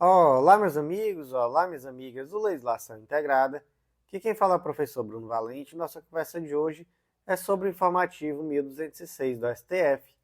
Olá, meus amigos, olá, minhas amigas do Legislação Integrada. Aqui quem fala é o professor Bruno Valente. Nossa conversa de hoje é sobre o informativo 1206 do STF.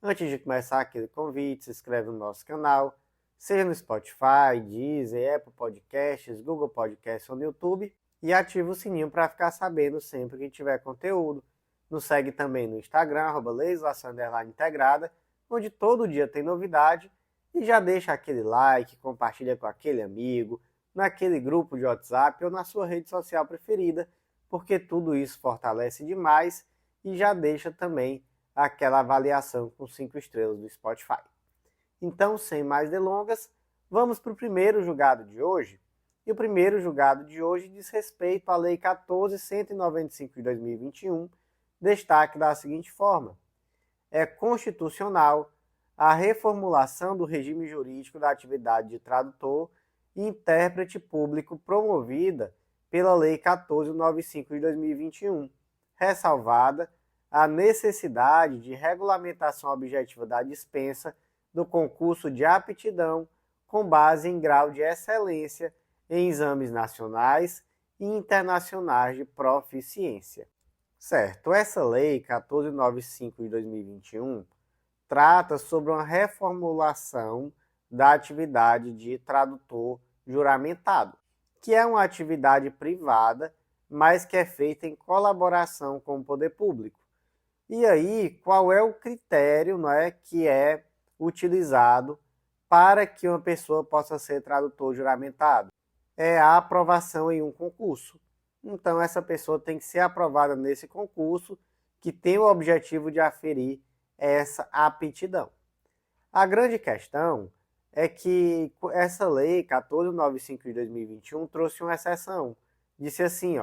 Antes de começar, aquele convite, se inscreve no nosso canal, seja no Spotify, Deezer, Apple Podcasts, Google Podcasts ou no YouTube, e ativa o sininho para ficar sabendo sempre que tiver conteúdo. Nos segue também no Instagram, @legislação_integrada, onde todo dia tem novidade. E já deixa aquele like, compartilha com aquele amigo, naquele grupo de WhatsApp ou na sua rede social preferida, porque tudo isso fortalece demais e já deixa também aquela avaliação com 5 estrelas do Spotify. Então, sem mais delongas, vamos para o primeiro julgado de hoje. E o primeiro julgado de hoje diz respeito à Lei 14.195 de 2021, destaque da seguinte forma: é constitucional a reformulação do regime jurídico da atividade de tradutor e intérprete público promovida pela Lei 14.095 de 2021, ressalvada a necessidade de regulamentação objetiva da dispensa do concurso de aptidão com base em grau de excelência em exames nacionais e internacionais de proficiência. Certo, essa Lei 14.095 de 2021 trata sobre uma reformulação da atividade de tradutor juramentado, que é uma atividade privada, mas que é feita em colaboração com o poder público. E aí, qual é o critério, que é utilizado para que uma pessoa possa ser tradutor juramentado? É a aprovação em um concurso. Então, essa pessoa tem que ser aprovada nesse concurso, que tem o objetivo de aferir essa aptidão. A grande questão é que essa lei 14.095 de 2021 trouxe uma exceção. Disse assim,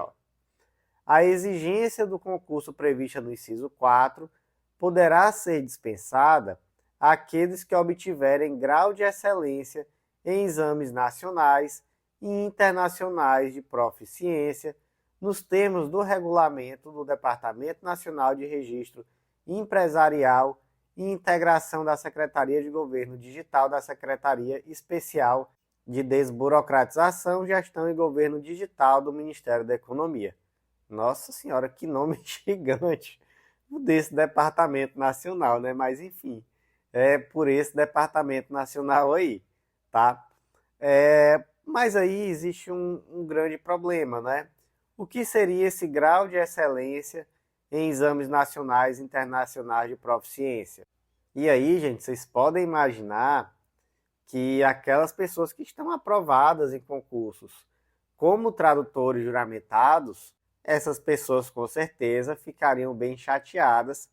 a exigência do concurso prevista no inciso 4 poderá ser dispensada àqueles que obtiverem grau de excelência em exames nacionais e internacionais de proficiência, nos termos do regulamento do Departamento Nacional de Registro Empresarial e integração da Secretaria de Governo Digital da Secretaria Especial de Desburocratização, Gestão e Governo Digital do Ministério da Economia. Nossa Senhora, que nome gigante desse Departamento Nacional, né? Mas enfim, é por esse Departamento Nacional aí, tá? Mas aí existe um grande problema, né? O que seria esse grau de excelência em exames nacionais e internacionais de proficiência? E aí, gente, vocês podem imaginar que aquelas pessoas que estão aprovadas em concursos como tradutores juramentados, essas pessoas com certeza ficariam bem chateadas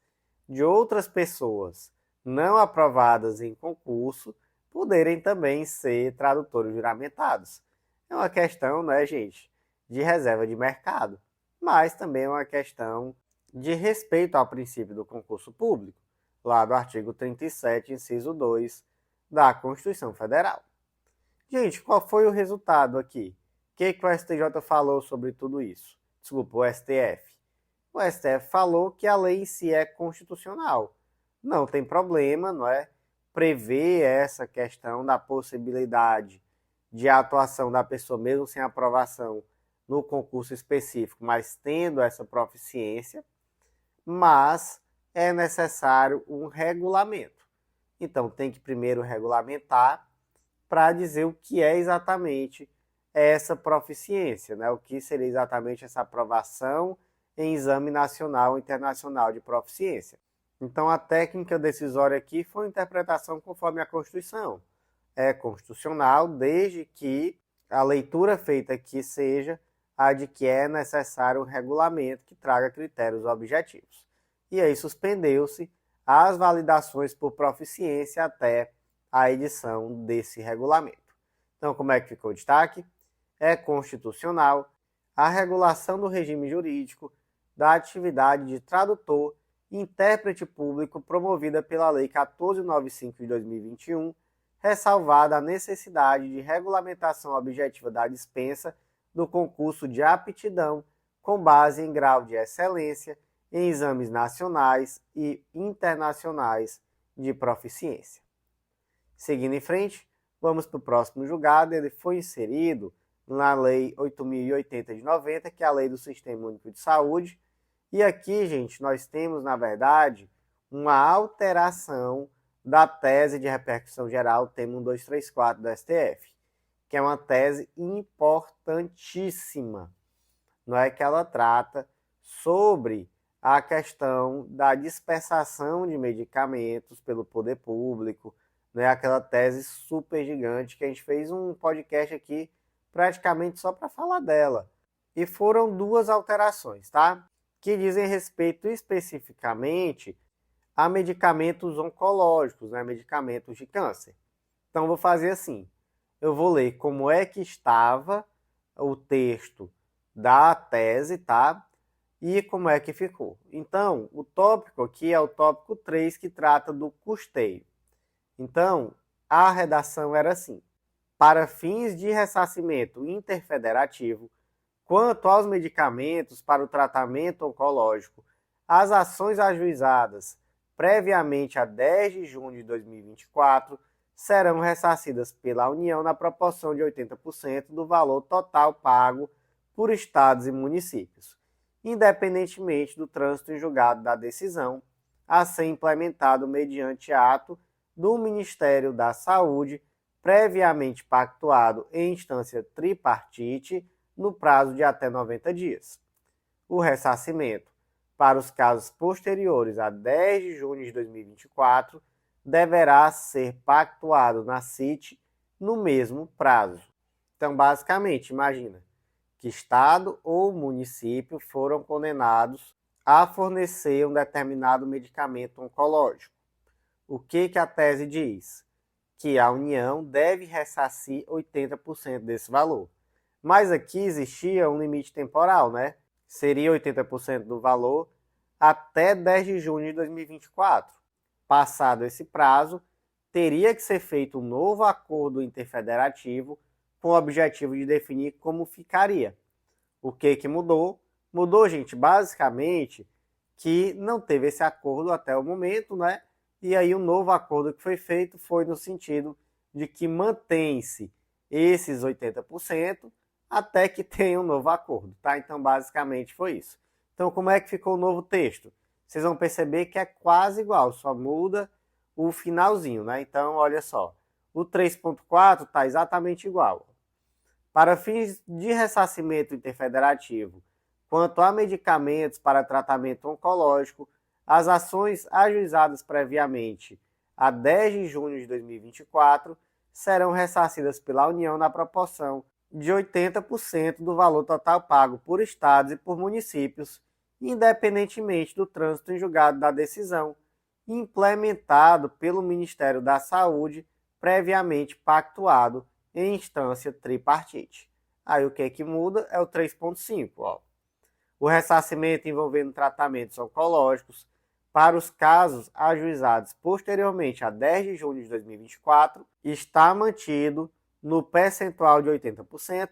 de outras pessoas não aprovadas em concurso poderem também ser tradutores juramentados. É uma questão, né, gente, de reserva de mercado, mas também é uma questão de respeito ao princípio do concurso público, lá do artigo 37, inciso 2 da Constituição Federal. Gente, qual foi o resultado aqui? O que o STJ falou sobre tudo isso? Desculpa, o STF. O STF falou que a lei em si é constitucional. Não tem problema, prever essa questão da possibilidade de atuação da pessoa mesmo sem aprovação no concurso específico, mas tendo essa proficiência, mas é necessário um regulamento. Então, tem que primeiro regulamentar para dizer o que é exatamente essa proficiência, o que seria exatamente essa aprovação em exame nacional ou internacional de proficiência. Então, a técnica decisória aqui foi interpretação conforme a Constituição. É constitucional desde que a leitura feita aqui seja a de que é necessário um regulamento que traga critérios objetivos. E aí suspendeu-se as validações por proficiência até a edição desse regulamento. Então, como é que ficou o destaque? É constitucional a regulação do regime jurídico da atividade de tradutor e intérprete público promovida pela Lei 14.095 de 2021, ressalvada a necessidade de regulamentação objetiva da dispensa do concurso de aptidão com base em grau de excelência em exames nacionais e internacionais de proficiência. Seguindo em frente, Vamos para o próximo julgado. Ele foi inserido na Lei 8.080 de 90, que é a Lei do Sistema Único de Saúde. E aqui, gente, nós temos, na verdade, uma alteração da tese de repercussão geral, tema 1234 do STF, que é uma tese importantíssima. Não é que ela trata sobre a questão da dispensação de medicamentos pelo poder público, né? Aquela tese super gigante que a gente fez um podcast aqui praticamente só para falar dela. E foram duas alterações, tá? Que dizem respeito especificamente a medicamentos oncológicos, né? Medicamentos de câncer. Então, vou fazer assim. Eu vou ler como é que estava o texto da tese, tá? E como é que ficou. Então, o tópico aqui é o tópico 3, que trata do custeio. Então, a redação era assim: para fins de ressarcimento interfederativo, quanto aos medicamentos para o tratamento oncológico, as ações ajuizadas previamente a 10 de junho de 2024 serão ressarcidas pela União na proporção de 80% do valor total pago por estados e municípios, independentemente do trânsito em julgado da decisão, a ser implementado mediante ato do Ministério da Saúde, previamente pactuado em instância tripartite, no prazo de até 90 dias. O ressarcimento, para os casos posteriores a 10 de junho de 2024, deverá ser pactuado na CIT no mesmo prazo. Então, basicamente, imagina que estado ou município foram condenados a fornecer um determinado medicamento oncológico. O que a tese diz? Que a União deve ressarcir 80% desse valor. Mas aqui existia um limite temporal, né? Seria 80% do valor até 10 de junho de 2024. Passado esse prazo, teria que ser feito um novo acordo interfederativo com o objetivo de definir como ficaria. O que mudou? Mudou, gente, basicamente, que não teve esse acordo até o momento, né? E aí o novo acordo que foi feito foi no sentido de que mantém-se esses 80% até que tenha um novo acordo, tá? Então, basicamente foi isso. Então, como é que ficou o novo texto? Vocês vão perceber que é quase igual, só muda o finalzinho, né? Então, olha só, o 3.4 está exatamente igual. Para fins de ressarcimento interfederativo, quanto a medicamentos para tratamento oncológico, as ações ajuizadas previamente a 10 de junho de 2024 serão ressarcidas pela União na proporção de 80% do valor total pago por estados e por municípios, independentemente do trânsito em julgado da decisão, implementado pelo Ministério da Saúde, previamente pactuado em instância tripartite. Aí o que muda é o 3.5. O ressarcimento envolvendo tratamentos oncológicos para os casos ajuizados posteriormente a 10 de junho de 2024 está mantido no percentual de 80%,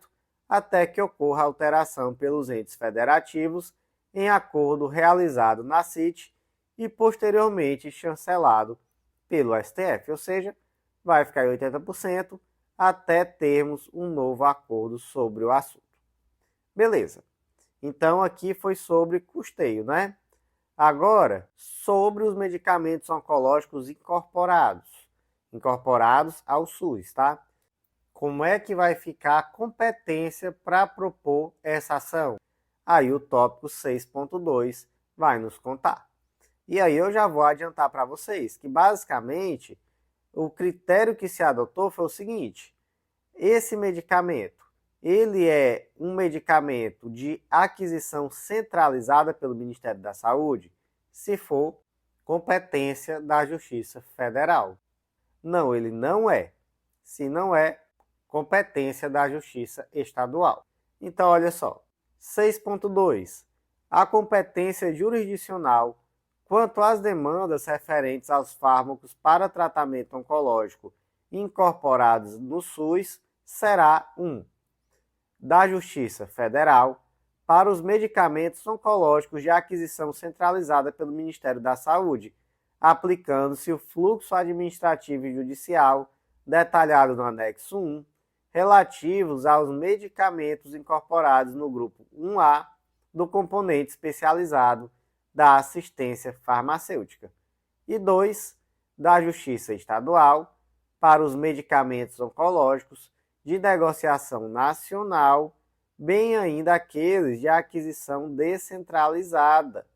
até que ocorra alteração pelos entes federativos em acordo realizado na CIT e posteriormente chancelado pelo STF, ou seja, vai ficar em 80% até termos um novo acordo sobre o assunto. Beleza. Então aqui foi sobre custeio, né? Agora, sobre os medicamentos oncológicos incorporados ao SUS, tá? Como é que vai ficar a competência para propor essa ação? Aí o tópico 6.2 vai nos contar. E aí eu já vou adiantar para vocês que basicamente o critério que se adotou foi o seguinte: esse medicamento, ele é um medicamento de aquisição centralizada pelo Ministério da Saúde, se for competência da Justiça Federal. Não, ele não é. Se não é, competência da Justiça Estadual. Então, olha só. 6.2. A competência jurisdicional quanto às demandas referentes aos fármacos para tratamento oncológico incorporados no SUS será 1. Da Justiça Federal para os medicamentos oncológicos de aquisição centralizada pelo Ministério da Saúde, aplicando-se o fluxo administrativo e judicial detalhado no anexo 1, relativos aos medicamentos incorporados no grupo 1A do componente especializado da assistência farmacêutica, e 2, da Justiça Estadual para os medicamentos oncológicos de negociação nacional, bem ainda aqueles de aquisição descentralizada,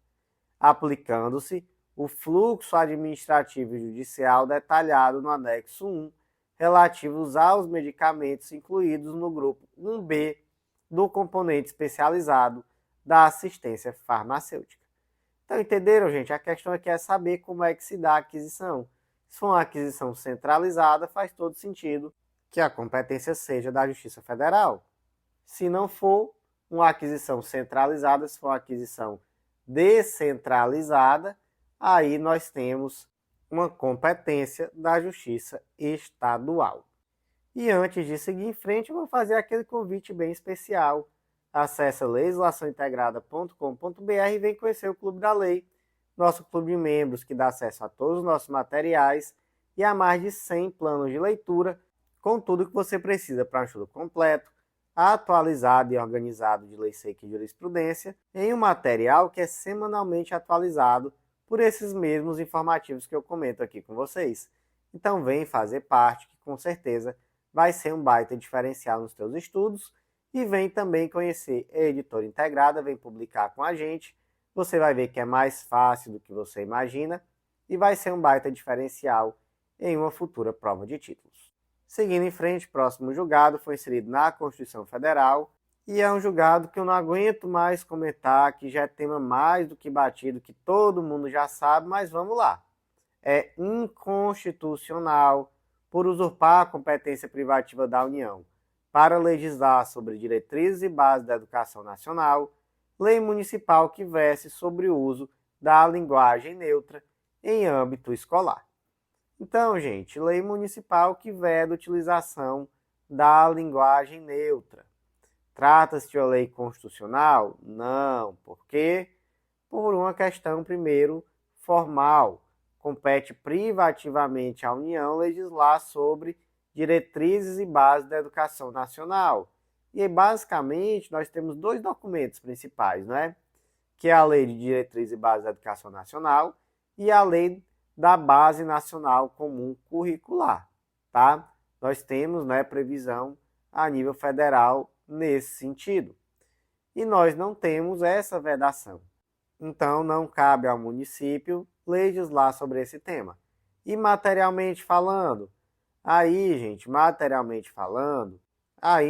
aplicando-se o fluxo administrativo e judicial detalhado no anexo 1, relativos aos medicamentos incluídos no grupo 1B do componente especializado da assistência farmacêutica. Então, entenderam, gente? A questão aqui é saber como é que se dá a aquisição. Se for uma aquisição centralizada, faz todo sentido que a competência seja da Justiça Federal. Se não for uma aquisição centralizada, se for uma aquisição descentralizada, aí nós temos uma competência da Justiça Estadual. E antes de seguir em frente, eu vou fazer aquele convite bem especial. Acesse legislaçãointegrada.com.br e vem conhecer o Clube da Lei, nosso clube de membros que dá acesso a todos os nossos materiais e a mais de 100 planos de leitura, com tudo que você precisa para um estudo completo, atualizado e organizado de lei seca e jurisprudência, em um material que é semanalmente atualizado por esses mesmos informativos que eu comento aqui com vocês. Então vem fazer parte, que com certeza vai ser um baita diferencial nos teus estudos, e vem também conhecer a Editora Integrada, vem publicar com a gente. Você vai ver que é mais fácil do que você imagina e vai ser um baita diferencial em uma futura prova de títulos. Seguindo em frente, próximo julgado foi inserido na Constituição Federal e é um julgado que eu não aguento mais comentar, que já é tema mais do que batido, que todo mundo já sabe, mas vamos lá. É inconstitucional por usurpar a competência privativa da União para legislar sobre diretrizes e bases da educação nacional, lei municipal que verse sobre o uso da linguagem neutra em âmbito escolar. Então, gente, lei municipal que veda a utilização da linguagem neutra. Trata-se de uma lei constitucional? Não. Por quê? Por uma questão, primeiro, formal. Compete privativamente à União legislar sobre diretrizes e bases da educação nacional. E aí, basicamente, nós temos dois documentos principais, né? Que é a Lei de Diretrizes e Bases da Educação Nacional e a Lei da Base Nacional Comum Curricular, tá? Nós temos, né, previsão a nível federal nesse sentido. E nós não temos essa vedação. Então, não cabe ao município legislar sobre esse tema. E materialmente falando, aí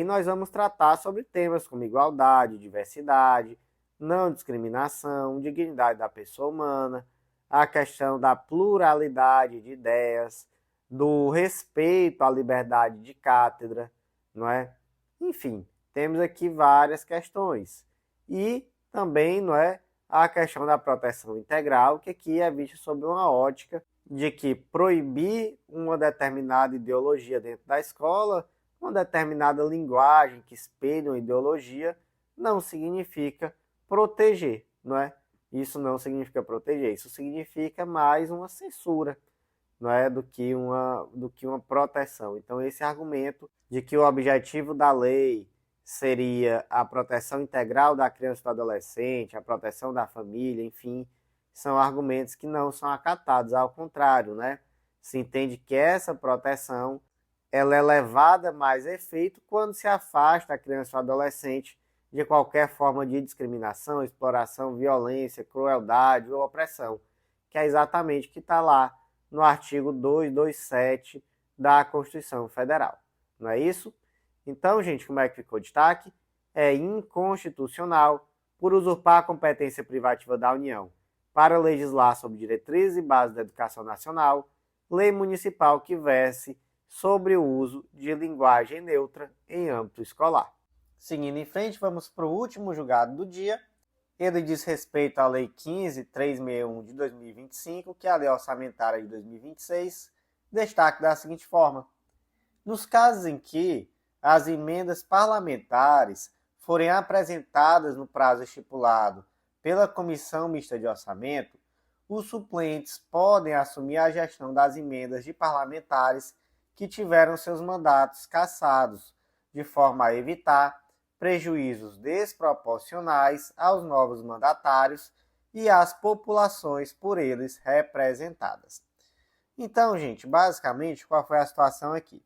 nós vamos tratar sobre temas como igualdade, diversidade, não discriminação, dignidade da pessoa humana, a questão da pluralidade de ideias, do respeito à liberdade de cátedra, não é? Enfim, temos aqui várias questões. E também, não é, a questão da proteção integral, que aqui é vista sob uma ótica de que proibir uma determinada ideologia dentro da escola, uma determinada linguagem que espelha uma ideologia, não significa proteger, não é? Isso não significa proteger, isso significa mais uma censura, não é, do que uma proteção. Então, esse argumento de que o objetivo da lei seria a proteção integral da criança e do adolescente, a proteção da família, enfim, são argumentos que não são acatados, ao contrário, né? Se entende que essa proteção ela é levada mais a efeito quando se afasta a criança ou adolescente de qualquer forma de discriminação, exploração, violência, crueldade ou opressão, que é exatamente o que está lá no artigo 227 da Constituição Federal. Não é isso? Então, gente, como é que ficou o destaque? É inconstitucional por usurpar a competência privativa da União para legislar sobre diretrizes e bases da educação nacional, lei municipal que verse sobre o uso de linguagem neutra em âmbito escolar. Seguindo em frente, vamos para o último julgado do dia. Ele diz respeito à Lei 15.361 de 2025, que é a Lei Orçamentária de 2026, destaque da seguinte forma: nos casos em que as emendas parlamentares forem apresentadas no prazo estipulado pela Comissão Mista de Orçamento, os suplentes podem assumir a gestão das emendas de parlamentares que tiveram seus mandatos cassados, de forma a evitar prejuízos desproporcionais aos novos mandatários e às populações por eles representadas. Então, gente, basicamente, qual foi a situação aqui?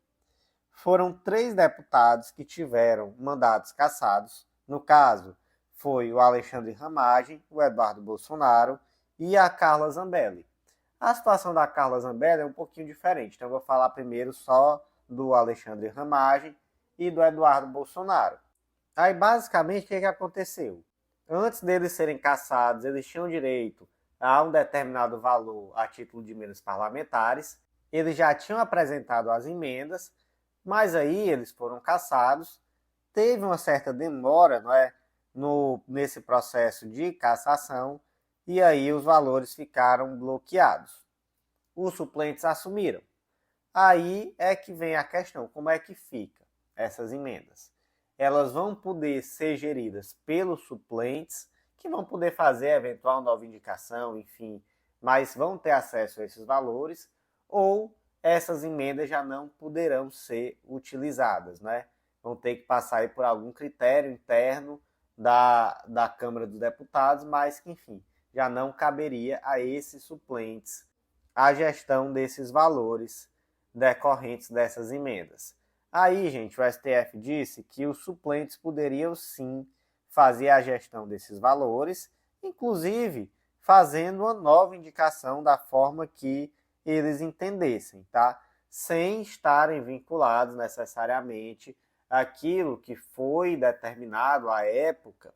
Foram 3 deputados que tiveram mandatos cassados. No caso, foi o Alexandre Ramagem, o Eduardo Bolsonaro e a Carla Zambelli. A situação da Carla Zambelli é um pouquinho diferente, então eu vou falar primeiro só do Alexandre Ramagem e do Eduardo Bolsonaro. Aí, basicamente, o que aconteceu? Antes deles serem cassados, eles tinham direito a um determinado valor a título de emendas parlamentares. Eles já tinham apresentado as emendas, mas aí eles foram cassados. Teve uma certa demora, não é, nesse processo de cassação, e aí os valores ficaram bloqueados. Os suplentes assumiram. Aí é que vem a questão, como é que fica essas emendas? Elas vão poder ser geridas pelos suplentes, que vão poder fazer eventual nova indicação, enfim, mas vão ter acesso a esses valores, ou essas emendas já não poderão ser utilizadas, né? Vão ter que passar aí por algum critério interno da Câmara dos Deputados, mas que, enfim, já não caberia a esses suplentes a gestão desses valores decorrentes dessas emendas. Aí, gente, o STF disse que os suplentes poderiam sim fazer a gestão desses valores, inclusive fazendo uma nova indicação da forma que eles entendessem, tá? Sem estarem vinculados necessariamente àquilo que foi determinado à época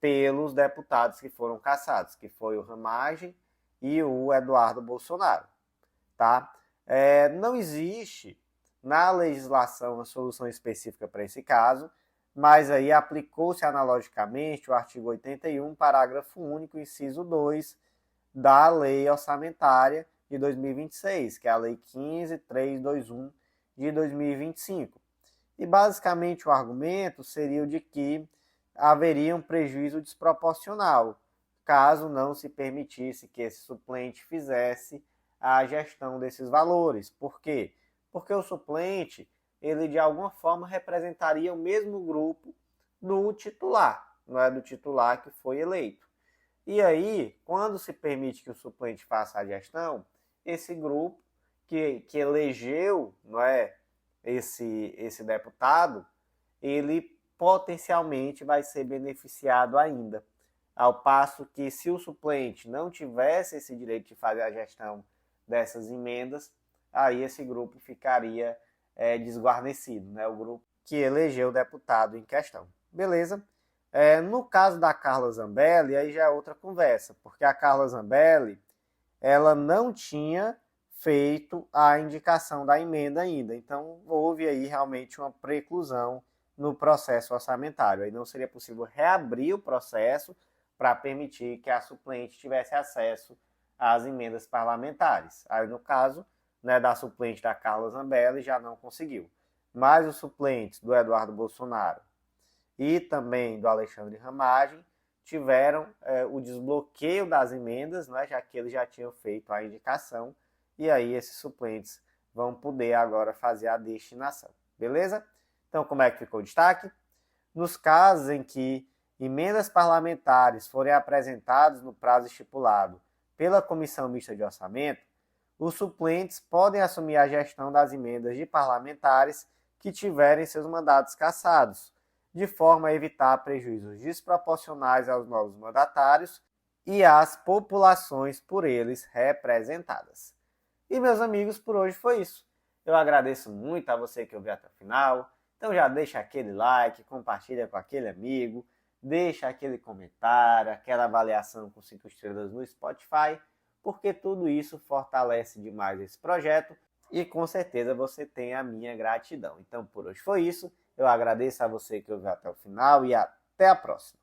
pelos deputados que foram cassados, que foi o Ramagem e o Eduardo Bolsonaro, tá? Não existe na legislação uma solução específica para esse caso, mas aí aplicou-se analogicamente o artigo 81, parágrafo único, inciso 2, da Lei Orçamentária de 2026, que é a Lei 15.321 de 2025. E basicamente o argumento seria o de que haveria um prejuízo desproporcional, caso não se permitisse que esse suplente fizesse a gestão desses valores. Por quê? Porque o suplente, ele de alguma forma representaria o mesmo grupo do titular, não é do titular que foi eleito. E aí, quando se permite que o suplente faça a gestão, esse grupo que elegeu, não é, esse deputado, ele potencialmente vai ser beneficiado ainda. Ao passo que, se o suplente não tivesse esse direito de fazer a gestão dessas emendas, aí esse grupo ficaria desguarnecido, né? O grupo que elegeu o deputado em questão. Beleza? No caso da Carla Zambelli, aí já é outra conversa, porque a Carla Zambelli, ela não tinha feito a indicação da emenda ainda, então houve aí realmente uma preclusão no processo orçamentário. Aí não seria possível reabrir o processo para permitir que a suplente tivesse acesso às emendas parlamentares. Aí, no caso, né, da suplente da Carla Zambelli, já não conseguiu. Mas os suplentes do Eduardo Bolsonaro e também do Alexandre Ramagem tiveram o desbloqueio das emendas, né, já que eles já tinham feito a indicação, e aí esses suplentes vão poder agora fazer a destinação. Beleza? Então, como é que ficou o destaque? Nos casos em que emendas parlamentares forem apresentadas no prazo estipulado pela Comissão Mista de Orçamento, os suplentes podem assumir a gestão das emendas de parlamentares que tiverem seus mandatos cassados, de forma a evitar prejuízos desproporcionais aos novos mandatários e às populações por eles representadas. E, meus amigos, por hoje foi isso. Eu agradeço muito a você que ouviu até o final. Então já deixa aquele like, compartilha com aquele amigo, deixa aquele comentário, aquela avaliação com 5 estrelas no Spotify, porque tudo isso fortalece demais esse projeto e com certeza você tem a minha gratidão. Então por hoje foi isso, eu agradeço a você que ouviu até o final e até a próxima.